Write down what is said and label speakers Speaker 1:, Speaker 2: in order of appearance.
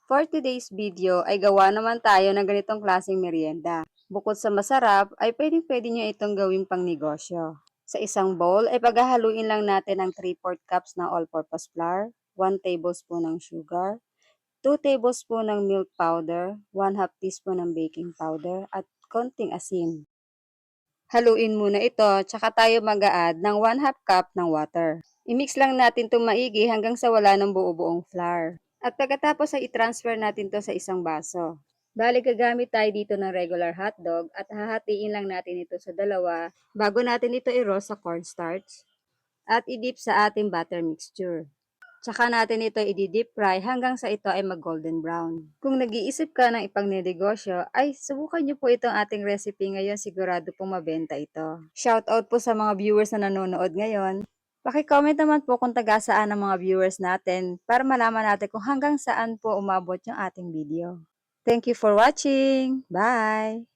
Speaker 1: For today's video ay gawa naman tayo ng ganitong klaseng merienda. Bukod sa masarap ay pwedeng-pwede nyo itong gawing pangnegosyo. Sa isang bowl ay paghahaluin lang natin ang 3/4 cups ng all-purpose flour, 1 tablespoon ng sugar, 2 tablespoon ng milk powder, 1/2 teaspoon ng baking powder, at konting asin. Haluin muna ito, tsaka tayo mag-a-add ng 1/2 cup ng water. I-mix lang natin itong maigi hanggang sa wala ng buo-buong flour. At pagkatapos ay i-transfer natin to sa isang baso. Bali gagamit tayo dito ng regular hotdog at hahatiin lang natin ito sa dalawa bago natin ito i-roast sa cornstarch at i-dip sa ating butter mixture. Tsaka natin ito i-deep fry hanggang sa ito ay mag-golden brown. Kung nag-iisip ka ng ipangnegosyo, ay subukan niyo po itong ating recipe ngayon, sigurado pong mabenta ito. Shoutout po sa mga viewers na nanonood ngayon. Paki-comment naman po kung taga saan ang mga viewers natin para malaman natin kung hanggang saan po umabot yung ating video. Thank you for watching. Bye!